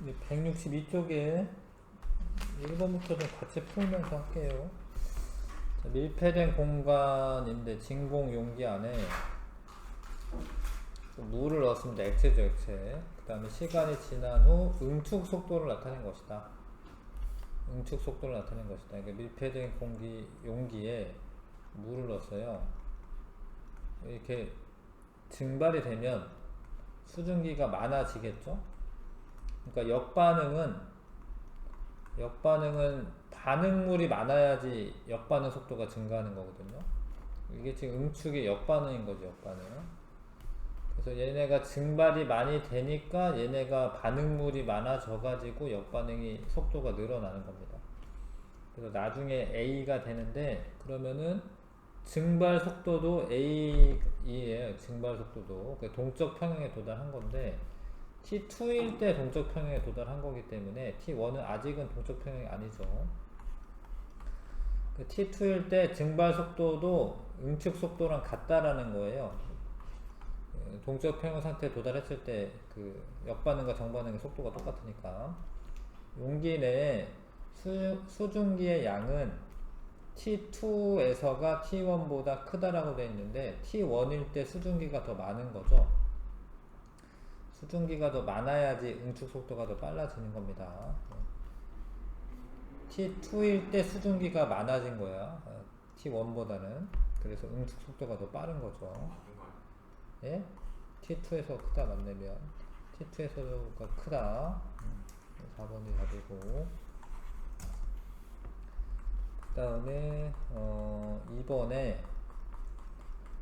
162쪽에 1번부터 좀 같이 풀면서 할게요. 자, 밀폐된 공간인데 진공 용기 안에 물을 넣었습니다. 액체죠, 액체. 그 다음에 시간이 지난 후 응축 속도를 나타낸 것이다. 응축 속도를 나타낸 것이다. 그러니까 밀폐된 용기에 물을 넣었어요. 이렇게 증발이 되면 수증기가 많아지겠죠? 그러니까 역반응은 반응물이 많아야지 역반응 속도가 증가하는 거거든요. 이게 지금 응축의 역반응인 거죠, 역반응. 그래서 얘네가 증발이 많이 되니까 얘네가 반응물이 많아져 가지고 역반응이 속도가 늘어나는 겁니다. 그래서 나중에 A가 되는데, 그러면은 증발 속도도 A예요. 증발 속도도 동적 평형에 도달한 건데, T2일 때 동적 평형에 도달한 거기 때문에 T1은 아직은 동적 평형이 아니죠. T2일 때 증발 속도도 응축 속도랑 같다라는 거예요. 동적 평형 상태에 도달했을 때 그 역반응과 정반응의 속도가 똑같으니까. 용기 내에 수증기의 양은 T2에서가 T1보다 크다라고 되어 있는데, T1일 때 수증기가 더 많은 거죠. 수증기가 더 많아야지 응축 속도가 더 빨라지는 겁니다. T2일 때 수증기가 많아진 거야. T1보다는. 그래서 응축 속도가 더 빠른 거죠. 예? T2에서 크다 맞네면. T2에서가 크다. 4번이 답이고. 그 다음에, 2번에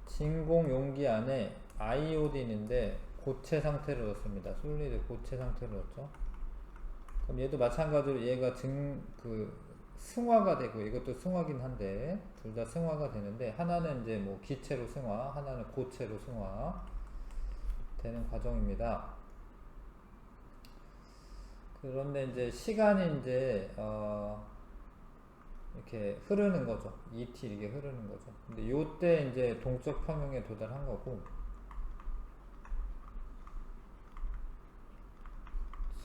진공 용기 안에 아이오딘인데 고체 상태를 넣습니다. 솔리드 고체 상태를 넣었죠. 그럼 얘도 마찬가지로 얘가 승화가 되고, 이것도 승화긴 한데 둘 다 승화가 되는데, 하나는 이제 뭐 기체로 승화, 하나는 고체로 승화 되는 과정입니다. 그런데 이제 시간이 이제 이렇게 흐르는 거죠. ET 이게 흐르는 거죠. 근데 요때 이제 동적 평형에 도달한 거고.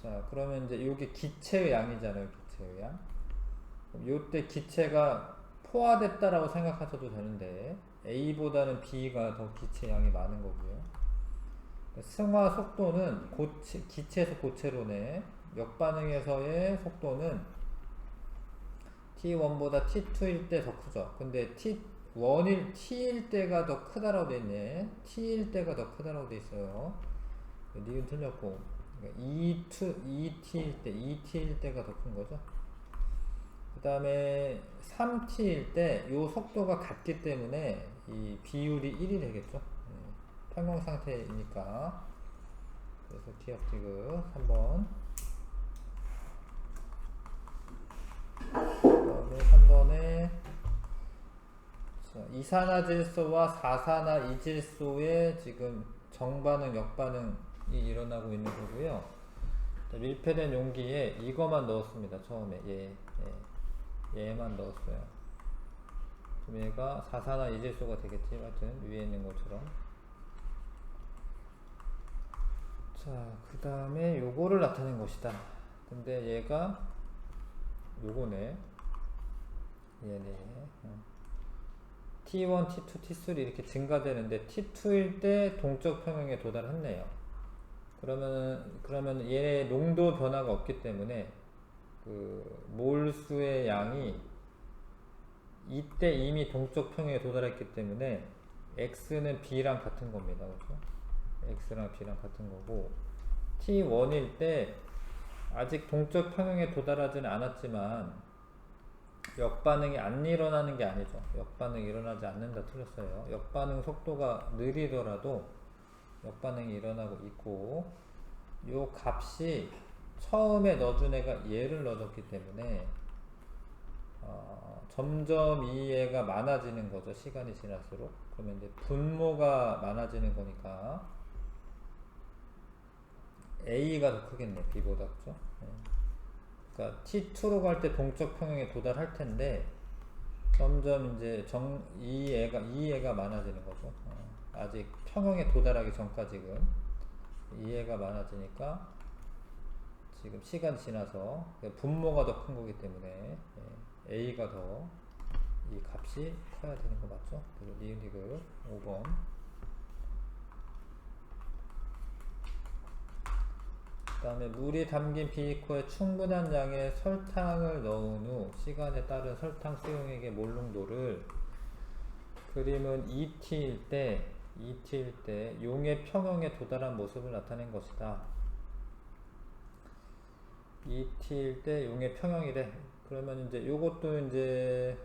자, 그러면 이제 요게 기체의 양이잖아요. 기체의 양. 요때 기체가 포화됐다라고 생각하셔도 되는데, A보다는 B가 더 기체 양이 많은 거고요. 승화 속도는 기체에서 고체로네. 역반응에서의 속도는 T1보다 T2일 때 더 크죠. 근데 T일 때가 더 크다라고 돼 있네. T일 때가 더 크다라고 돼 있어요. 니은 틀렸고. 그러니까 ET일 때가 더 큰 거죠. 그 다음에 3T일 때 요 속도가 같기 때문에 이 비율이 1이 되겠죠. 평형 상태이니까. 그래서 T업티그 3번. 그 다음에 3번에 이산화질소와 사산화이질소의 지금 정반응, 역반응이 일어나고 있는 거고요. 밀폐된 용기에 이거만 넣었습니다. 처음에 얘만 넣었어요. 그럼 얘가 사산화이질소가 되겠지. 하여튼 위에 있는 것처럼. 자, 그 다음에 요거를 나타낸 것이다. 근데 얘가 요거네. 얘네. T1, T2, T3 이렇게 증가되는데 T2일 때 동적 평형에 도달했네요. 그러면 얘의 농도 변화가 없기 때문에 그 몰수의 양이 이때 이미 동적 평형에 도달했기 때문에 X는 B랑 같은 겁니다. 그렇죠? X랑 B랑 같은 거고, T1일 때 아직 동적 평형에 도달하지는 않았지만 역반응이 안 일어나는 게 아니죠. 역반응이 일어나지 않는다 틀렸어요. 역반응 속도가 느리더라도 역반응이 일어나고 있고, 요 값이 처음에 넣어준 애가 얘를 넣어줬기 때문에 점점 이 애가 많아지는 거죠. 시간이 지날수록. 그러면 이제 분모가 많아지는 거니까 A가 더 크겠네. B보다. 그죠? 그러니까 T2로 갈 때 동적 평형에 도달할 텐데 점점 이제 이 애가 많아지는 거죠. 아직 평형에 도달하기 전까지는 이 애가 많아지니까, 지금 시간 지나서 분모가 더 큰 거기 때문에 a가 더 이 값이 커야 되는 거 맞죠? 그래서 니은디귿 5번. 그 다음에 물이 담긴 비이커에 충분한 양의 설탕을 넣은 후 시간에 따른 설탕 수용액의 몰농도를 그림은 ET일 때 용의 평형에 도달한 모습을 나타낸 것이다. ET일 때 용의 평형이래. 그러면 이제 요것도 이제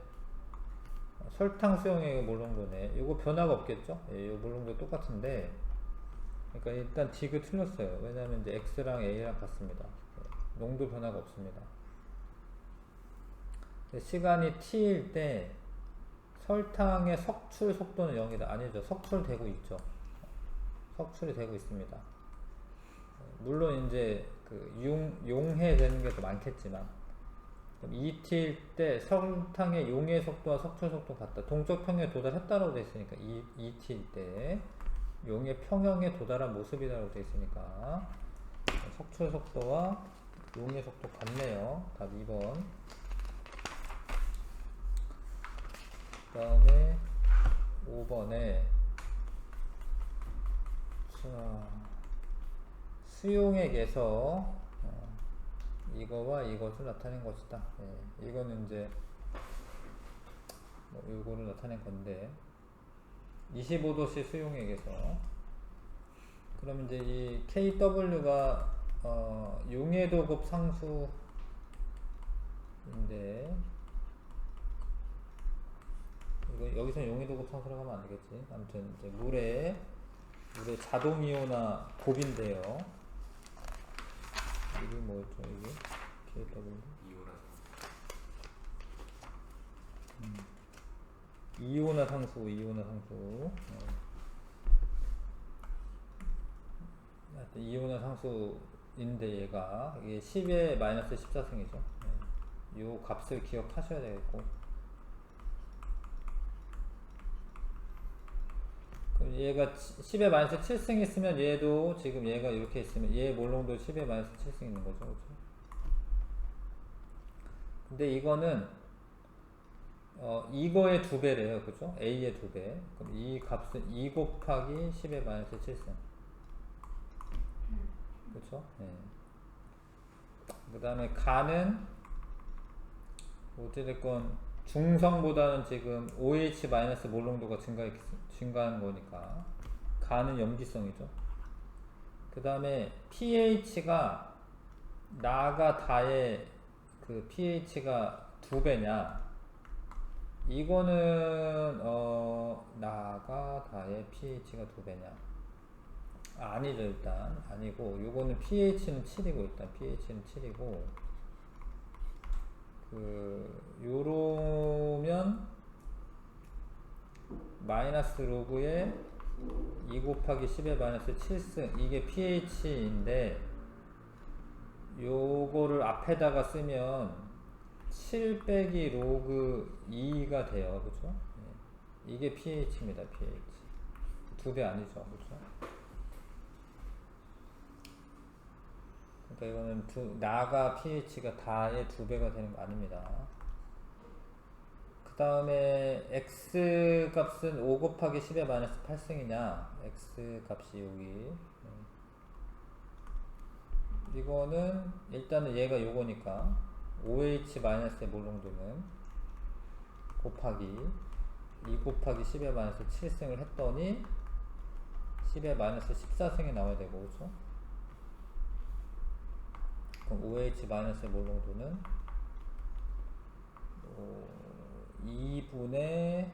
설탕 수용액의 몰농도네. 요거 변화가 없겠죠? 예, 요 몰농도 똑같은데, 그러니까 일단 디귿 틀렸어요. 왜냐하면 이제 x랑 a랑 같습니다. 예, 농도 변화가 없습니다. 시간이 t일 때 설탕의 석출 속도는 0이다. 아니죠. 석출되고 있죠. 석출이 되고 있습니다. 물론 이제 그 용해되는 게 더 많겠지만, ET일 때 설탕의 용해 속도와 석출 속도가 같다. 동적 평형에 도달했다라고 되어 있으니까 ET일 때 용의 평형에 도달한 모습이라고 되어 있으니까 석출 속도와 용의 속도 같네요. 답 2번. 그 다음에 5번에 자, 수용액에서 이거와 이것을 나타낸 것이다. 예, 이거는 이제 뭐 요거를 나타낸 건데 25도씨 수용액에서 그럼 이제 이 KW가 용해도급 상수인데 이거 여기서 용해도급 상수라고 하면 안 되겠지. 아무튼 이제 물의 자동이온화 곱인데요. 이게 뭐였죠? 이게 KW 이온화 상수. 하여튼 이온화 상수인데 얘가 이게 10의 마이너스 14승이죠. 요 값을 기억하셔야 되겠고, 그럼 얘가 10의 마이너스 7승 있으면 얘도 지금 얘가 이렇게 있으면 얘 몰농도 10의 마이너스 7승 있는 거죠. 그렇죠? 근데 이거는 이거의 2배래요. 그죠? A의 2배. 그럼 이 값은 2 곱하기 10의 마이너스 7승. 그쵸? 네. 그 다음에 가는 어찌됐건 중성보다는 지금 OH 마이너스 몰농도가 증가한 거니까 가는 염기성이죠. 그 다음에 pH가 나가 다의 그 pH가 2배냐, 이거는 나가 다의 pH가 2배냐, 아니죠. 일단 아니고 요거는 pH는 7이고 일단 pH는 7이고 요러면 마이너스 로그에 2 곱하기 10의 마이너스 7승 이게 pH인데 요거를 앞에다가 쓰면 7 빼기 로그 2가 돼요. 그쵸? 이게 pH입니다. pH 2배 아니죠. 그쵸? 그러니까 이거는 나가 pH가 다의 2배가 되는 거 아닙니다. 그 다음에 x 값은 5 곱하기 10의 마이너스 8승이냐, x 값이 여기 이거는 일단은 얘가 요거니까 OH 마이너스의 몰농도는 곱하기 2 곱하기 10의 마이너스 7승을 했더니 10의 마이너스 14승이 나와야 되고, 그렇죠? 그럼 OH 마이너스의 몰농도는 2분의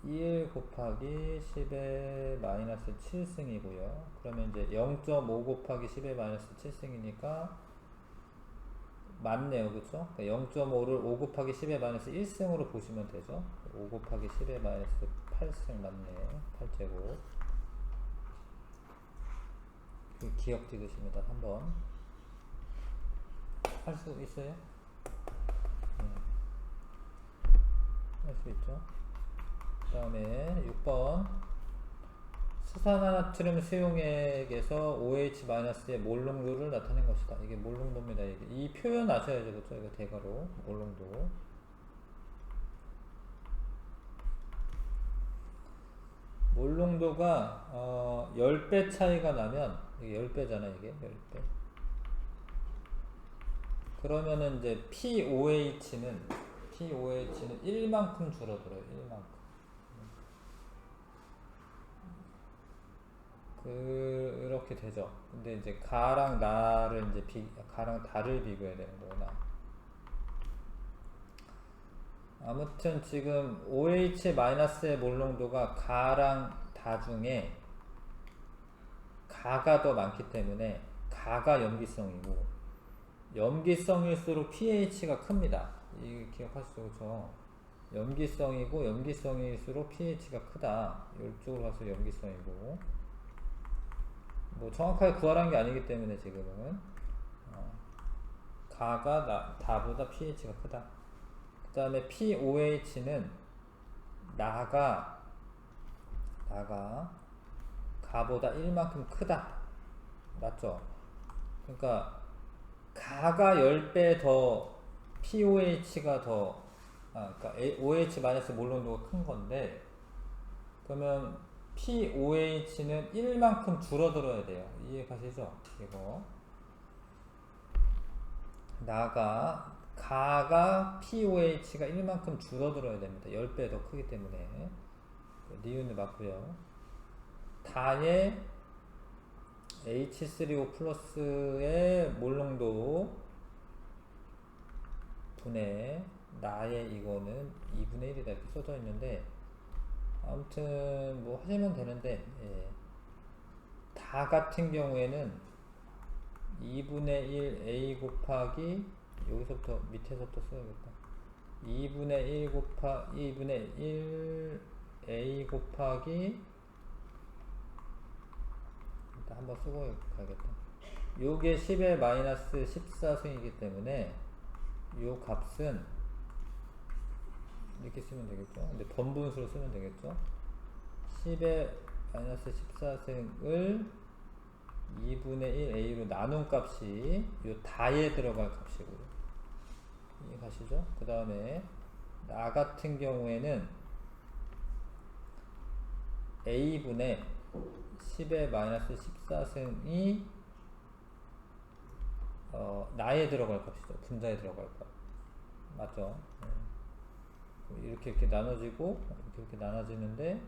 1 곱하기 10의 마이너스 7승이고요. 그러면 이제 0.5 곱하기 10의 마이너스 7승이니까 맞네요. 그쵸? 그러니까 0.5를 5 곱하기 10의 마이너스 1승으로 보시면 되죠. 5 곱하기 10의 마이너스 8승 맞네. 8제곱. 기억 찍으십니다. 한번 할 수 있어요? 할 수 있죠. 그 다음에 6번 수산화나트륨 수용액에서 OH-의 몰 농도를 나타낸 것이다. 이게 몰 농도입니다. 이게. 이 표현 아셔야죠. 그렇죠? 이거 대괄호 몰 농도. 몰 농도가 10배 차이가 나면 이게 10배잖아. 이게 10배. 그러면은 이제 POH는 1만큼 줄어들어요. 1만큼. 그렇게 되죠. 근데 이제 가랑 나를 이제 가랑 다를 비교해야 되는 거구나. 아무튼 지금 OH-의 몰 농도가 가랑 다 중에 가가 더 많기 때문에 가가 염기성이고, 염기성일수록 pH가 큽니다. 이거 기억하시죠? 그렇죠? 염기성이고 염기성일수록 pH가 크다. 이쪽으로 가서 염기성이고, 뭐 정확하게 구하라는 게 아니기 때문에 지금은 가가 다보다 pH가 크다. 그 다음에 POH는 나가 가보다 1만큼 크다. 맞죠? 그러니까 가가 10배 더 POH가 더 그러니까 OH-몰 농도가 큰 건데, 그러면 POH는 1만큼 줄어들어야 돼요. 이해가시죠? 이거 가가 POH가 1만큼 줄어들어야 됩니다. 10배 더 크기 때문에. 니은을 맞고요. 다의 H3O 플러스의 몰 농도 분의 나의 이거는 2분의 1이다 이렇게 써져 있는데, 아무튼 뭐 하시면 되는데, 예. 다 같은 경우에는 2분의 1 A 곱하기, 여기서부터 밑에서부터 써야겠다. 2분의 1 A 곱하기, 일단 한번 쓰고 가야겠다. 요게 10의 마이너스 14승이기 때문에 요 값은 이렇게 쓰면 되겠죠. 근데 번분수로 쓰면 되겠죠. 10의 마이너스 14승을 2분의 1 A로 나눈 값이 요 다에 들어갈 값이고요. 이해가시죠? 그 다음에 나 같은 경우에는 A분의 10의 마이너스 14승이 나에 들어갈 값이죠. 분자에 들어갈 값. 맞죠? 이렇게 나눠지고 이렇게 나눠지는데,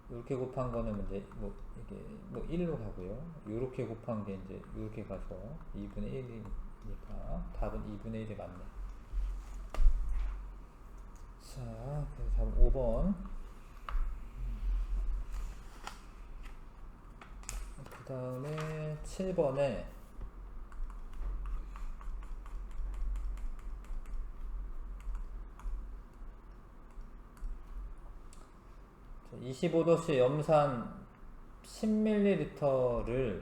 이렇게 곱한 거는 이제 뭐 이게 뭐 1로 가고요. 이렇게 곱한 게 이제 이렇게 가서 2분의 1이니까 답은 2분의 1이 맞네. 자, 그래서 답은 5번. 그 다음에 7번에 25도씨 염산 10ml를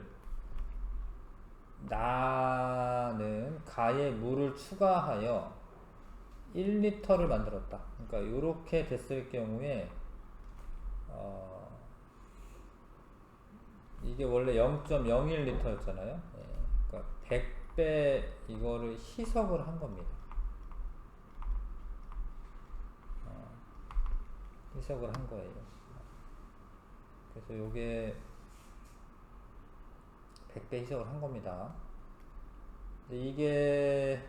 나는 가에 물을 추가하여 1리터를 만들었다. 그러니까 이렇게 됐을 경우에 이게 원래 0.01리터였잖아요. 그러니까 100배 이거를 희석을 한 겁니다. 희석을 한 거예요. 그래서 요게 100배 희석을 한 겁니다. 근데 이게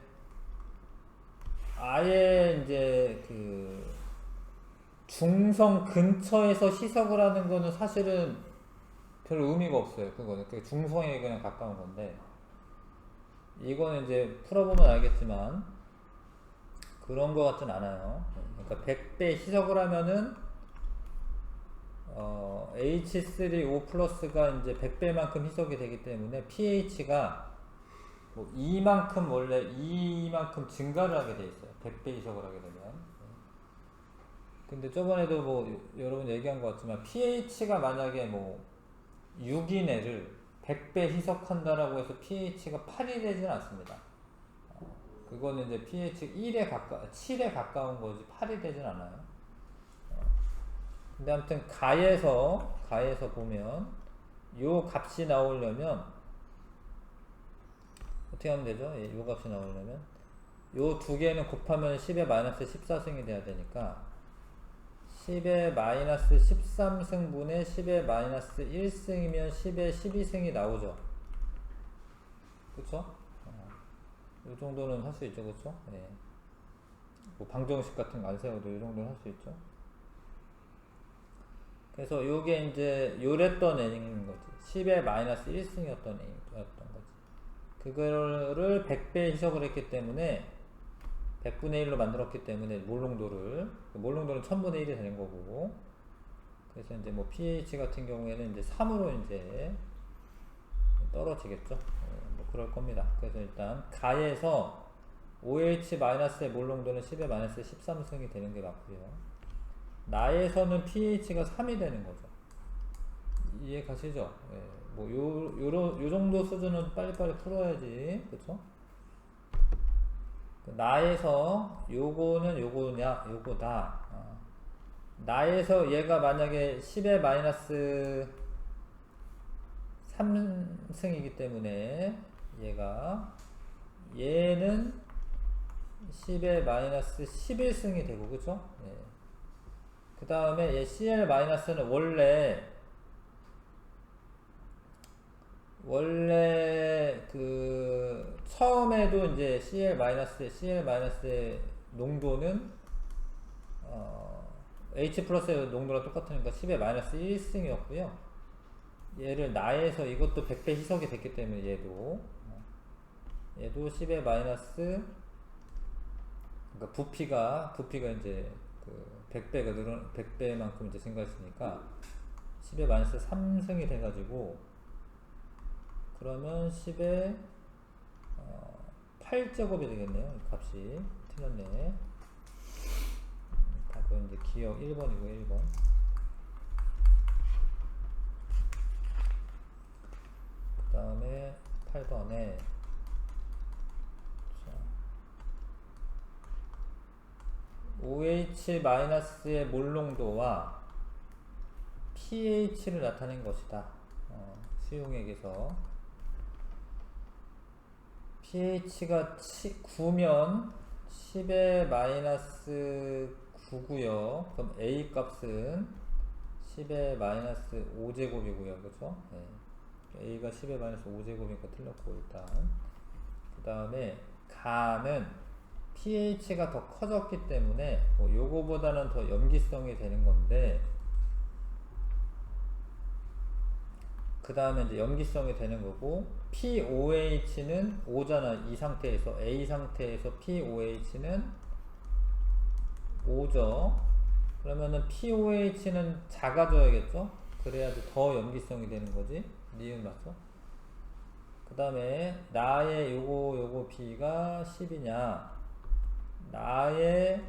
아예 이제 그 중성 근처에서 희석을 하는 거는 사실은 별 의미가 없어요. 그거는 중성에 그냥 가까운 건데, 이거는 이제 풀어보면 알겠지만 그런 거 같진 않아요. 그러니까 100배 희석을 하면은 H3O 플러스가 이제 100배만큼 희석이 되기 때문에 pH가 뭐 2만큼 원래 2만큼 증가를 하게 돼 있어요. 100배 희석을 하게 되면. 근데 저번에도 뭐 여러분 얘기한 것 같지만 pH가 만약에 뭐 6이네를 100배 희석한다라고 해서 pH가 8이 되지는 않습니다. 그거는 이제 pH 7에 가까운 거지 8이 되진 않아요. 근데 아무튼 가에서 보면 요 값이 나오려면 어떻게 하면 되죠? 예, 요 값이 나오려면 요 두 개는 곱하면 10의 마이너스 14승이 돼야 되니까 10의 마이너스 13승분의 10의 마이너스 1승이면 10의 12승이 나오죠. 그쵸? 이 정도는 할 수 있죠. 그쵸? 예. 뭐 방정식 같은 거 안 세워도 이 정도는 할 수 있죠. 그래서 요게 이제 요랬던 애인 거지. 10의 마이너스 1승이었던 애였던 거지. 그거를 100배 희석을 했기 때문에 100분의 1로 만들었기 때문에 몰롱도를 1000분의 1이 되는 거고, 그래서 이제 뭐 pH 같은 경우에는 이제 3으로 이제 떨어지겠죠. 뭐 그럴 겁니다. 그래서 일단 가에서 OH-의 몰롱도는 10의 마이너스 13승이 되는 게 맞고요. 나에서는 pH가 3이 되는 거죠. 이해 가시죠? 예, 뭐 요 정도 수준은 빨리빨리 풀어야지, 그쵸? 나에서 요거는 요거다. 나에서 얘가 만약에 10의 마이너스 3승이기 때문에 얘는 10의 마이너스 11승이 되고, 그쵸? 예. 그 다음에 얘 CL 마이너스는 원래 그 처음에도 이제 CL 마이너스의 농도는 H 플러스의 농도랑 똑같으니까 10의 마이너스 1승이었고요. 얘를 나에서 이것도 100배 희석이 됐기 때문에 얘도 10의 마이너스, 그러니까 부피가 이제 그 100배만큼 이제 증가했으니까 10의 마이너스 3승이 돼가지고, 그러면 10의 8제곱이 되겠네요. 이 값이 틀렸네. 답은 이제 기억 1번이고 1번. 그 다음에 8번에 OH-의 몰농도와 pH를 나타낸 것이다. 수용액에서 pH가 9면 10의 마이너스 9구요. 그럼 A 값은 10의 마이너스 5제곱이고요. 그쵸? 네. A가 10의 마이너스 5제곱이니까 틀렸고, 일단. 그 다음에 가는 pH가 더 커졌기 때문에 뭐 요거보다는 더 염기성이 되는 건데, 그 다음에 이제 염기성이 되는 거고, POH는 5잖아. 이 상태에서, A 상태에서 POH는 5죠. 그러면은 POH는 작아져야겠죠? 그래야지 더 염기성이 되는 거지. 니은 맞죠? 그 다음에 나의 요거 B가 10이냐, 나의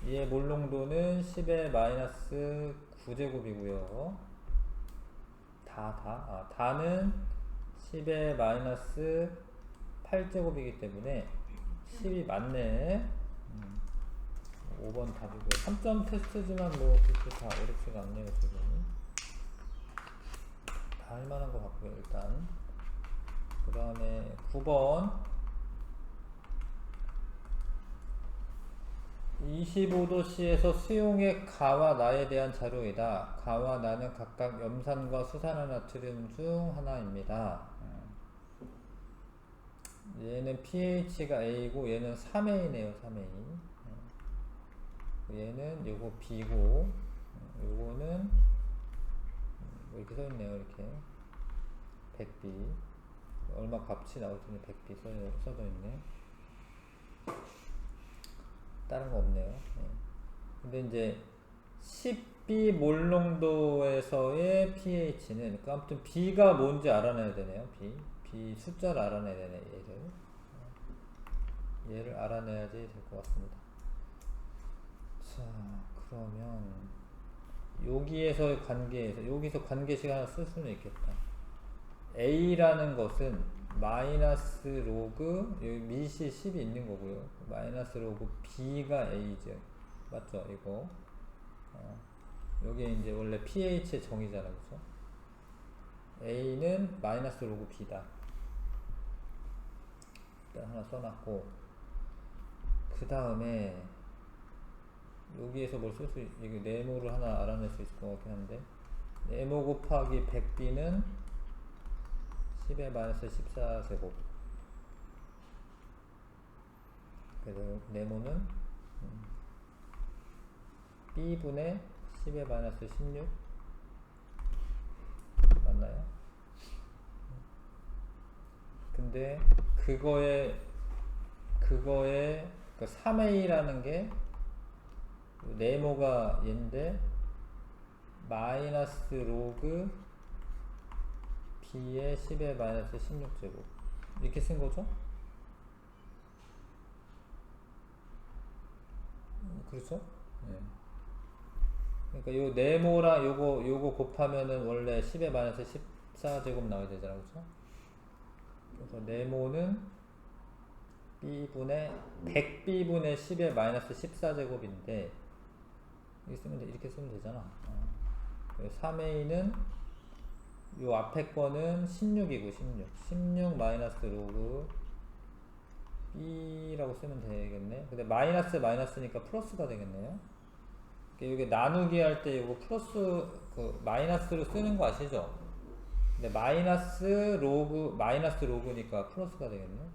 얘 몰농도는 10의 마이너스 9제곱이고요. 다는 10의 마이너스 8제곱이기 때문에 10이 맞네. 5번 답이고요. 3점 테스트지만 뭐 그렇게 다 어렵지가 않네요. 지금 다 할만한 것 같고요. 일단 그 다음에 9번 25도씨에서 수용액 가와 나에 대한 자료이다. 가와 나는 각각 염산과 수산화나트륨 중 하나입니다. 얘는 pH가 A고 얘는 3A네요. 3A. 얘는 요거 B고 요거는 뭐 이렇게 써있네요. 이렇게 100B 얼마 값이 나올텐데 100B 써져있네. 다른 거 없네요. 근데 이제 10B 몰농도에서의 pH는, 그러니까 아무튼 B가 뭔지 알아내야 되네요. B 숫자를 알아내야 되네. 얘를 알아내야지 될 것 같습니다. 자, 그러면 여기서 관계식 하나 쓸 수는 있겠다. A라는 것은 마이너스 로그, 여기 밑이 10이 있는 거고요. 마이너스 로그 B가 A죠. 맞죠? 이거. 여기에 이제 원래 pH의 정의잖아, 그죠? A는 마이너스 로그 B다. 일단 하나 써놨고, 그 다음에 여기에서 뭘 쓸 수, 이게 네모를 하나 알아낼 수 있을 것 같긴 한데, 네모 곱하기 100B는 10의 마이너스 14제곱. 그래서 네모는 B분의 10의 마이너스 16 맞나요? 근데 그거에 그 3A라는 게 네모가 얘인데 마이너스 로그 B의 10의 마이너스 16제곱 이렇게 쓴 거죠? 그렇죠? 네. 그러니까 요 네모랑 요거 곱하면은 원래 10의 마이너스 14제곱 나와야 되잖아, 그렇죠? 그래서 네모는 B분의 100B분의 10의 마이너스 14제곱인데 이렇게 쓰면 되잖아. 3A는 요 앞에 거는 16이고 16 마이너스 로그 B라고 쓰면 되겠네. 근데 마이너스니까 플러스가 되겠네요. 이게 나누기 할 때 이거 플러스 그 마이너스로 쓰는 거 아시죠? 근데 마이너스 로그니까 플러스가 되겠네.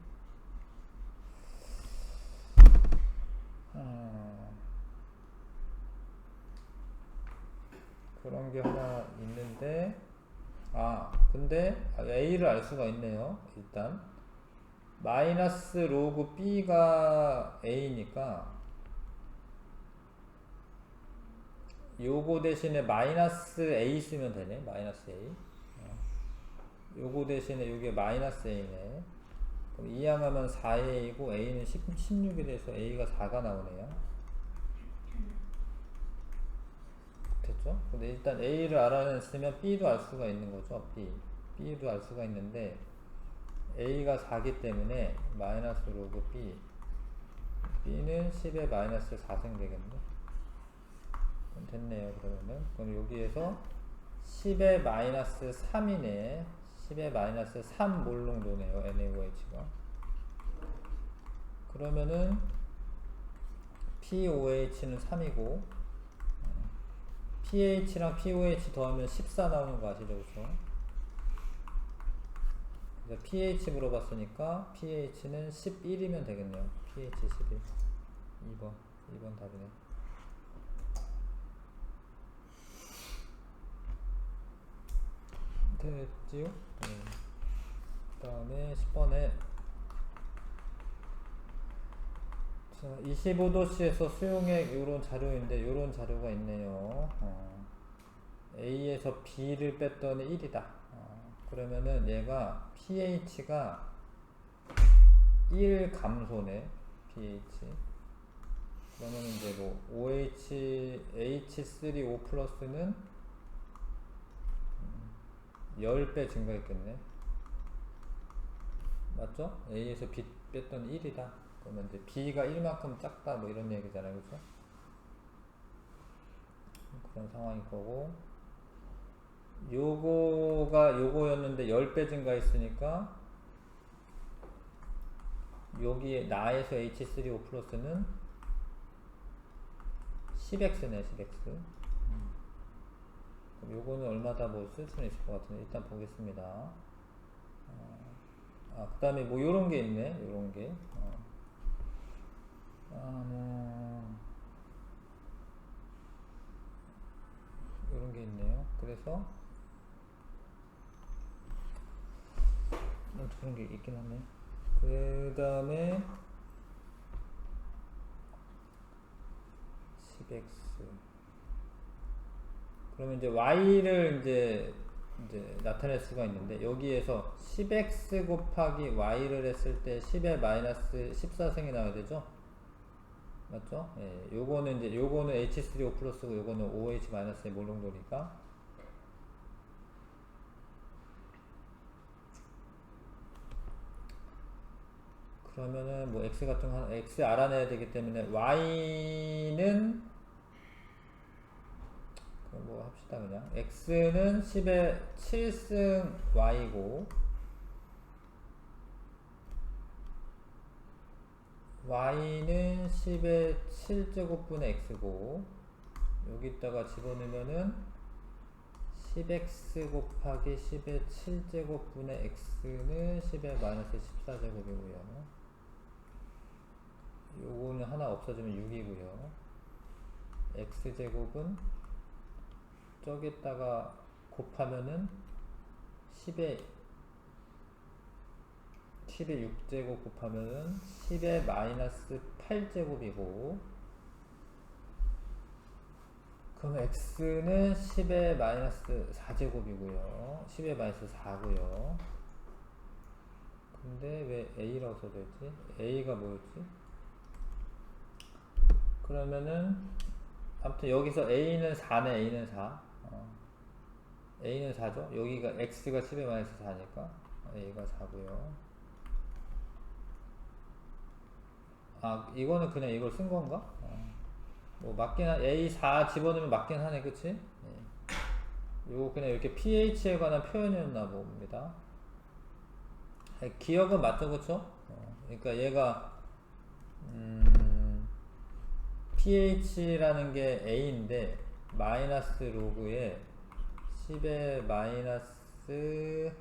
그런 게 하나 있는데 근데 A를 알 수가 있네요. 일단 마이너스 로그 B가 A니까 요거 대신에 마이너스 A 쓰면 되네. 마이너스 A. 요거 대신에 요게 마이너스 A네. 그럼 이항하면 4A이고 A는 16이 돼서 A가 4가 나오네요. 됐죠? 근데 일단 A를 알아냈으면 B도 알 수가 있는 거죠. B도 알 수가 있는데 A가 4기 때문에 마이너스 로그 B는 10의 마이너스 4승 되겠네. 됐네요. 그럼 여기에서 10의 마이너스 3이네. 10의 마이너스 3 몰롱도네요. NaOH가. 그러면은 POH는 3이고 pH랑 POH 더하면 14 나오는 거 아시죠? 그쵸? 그래서 pH 물어봤으니까 pH는 11이면 되겠네요. pH 11. 2번 답이네. 됐지요? 네. 그 다음에 10번에 25도씨에서 수용액 요런 자료인데 요런 자료가 있네요. A에서 B를 뺐더니 1이다. 그러면은 얘가 pH가 1 감소네. pH. 그러면 이제 뭐 OH, H3O 플러스는 10배 증가했겠네. 맞죠? A에서 B 뺐더니 1이다. 그러면 이제 B가 1만큼 작다 뭐 이런 얘기잖아요. 그죠? 그런 상황일 거고 요거가 요거였는데 10배 증가했으니까 여기에 나에서 H3O 플러스는 10x네 10x. 그럼 요거는 얼마다 뭐 쓸 수는 있을 것 같은데 일단 보겠습니다. 그 다음에 뭐 요런 게 있네. 요런 게 요런 게 있네요. 그래서 그런 게 있긴 하네. 그 다음에 10x 그러면 이제 y를 이제 나타낼 수가 있는데 여기에서 10x 곱하기 y를 했을 때 10의 마이너스 14승이 나와야 되죠? 맞죠? 예, 요거는 H3O 플러스고 요거는 OH 마이너스의 몰롱도니까 그러면은 뭐 x 같은 거 x 알아내야 되기 때문에 y는 합시다. 그냥 x는 10의 7승 y고 y는 10의 7제곱분의 x고 여기다가 집어넣으면은 10x 곱하기 10의 7제곱분의 x는 10의 마이너스 14제곱이고요. 요거는 하나 없어지면 6이고요. x제곱은 저기다가 곱하면은 10의 6제곱 곱하면은 10의 마이너스 8제곱이고 그럼 x는 10의 마이너스 4제곱이고요. 10의 마이너스 4고요. 근데 왜 a라고 써져있지? a가 뭐였지? 그러면은 아무튼 여기서 a는 4네. a는 4 a는 4죠. 여기가 x가 10의 마이너스 4니까 a가 4고요. 아 이거는 그냥 이걸 쓴 건가? 뭐 맞긴 A4 집어넣으면 맞긴 하네. 그치? 네. 요거 그냥 이렇게 pH에 관한 표현이었나 봅니다. 기억은 맞죠? 그쵸? 그러니까 얘가 pH라는 게 A인데 마이너스 로그에 10의 마이너스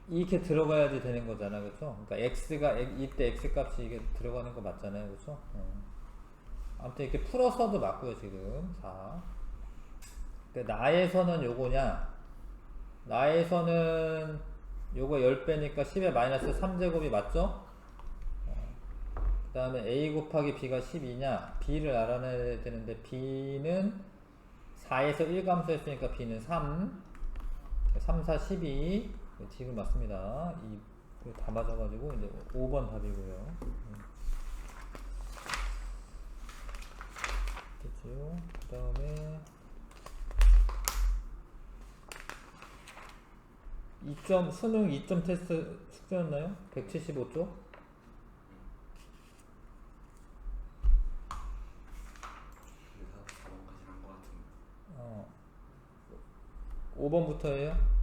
이렇게 들어가야지 되는 거잖아. 그쵸? 그러니까 x가 이때 x 값이 이게 들어가는 거 맞잖아요. 그쵸? 아무튼 이렇게 풀어서도 맞고요. 지금 4. 그러니까 나에서는 요거냐, 나에서는 요거 10배니까 10의 마이너스 3제곱이 맞죠? 그 다음에 a 곱하기 b가 10이냐, b를 알아내야 되는데 b는 4에서 1감소 했으니까 b는 3 4, 12 지금 맞습니다. 이 다 맞아가지고 이제 5번 답이고요. 됐죠? 그 다음에 2점 수능 2점 테스트 숙제였나요? 175쪽? 5번부터예요?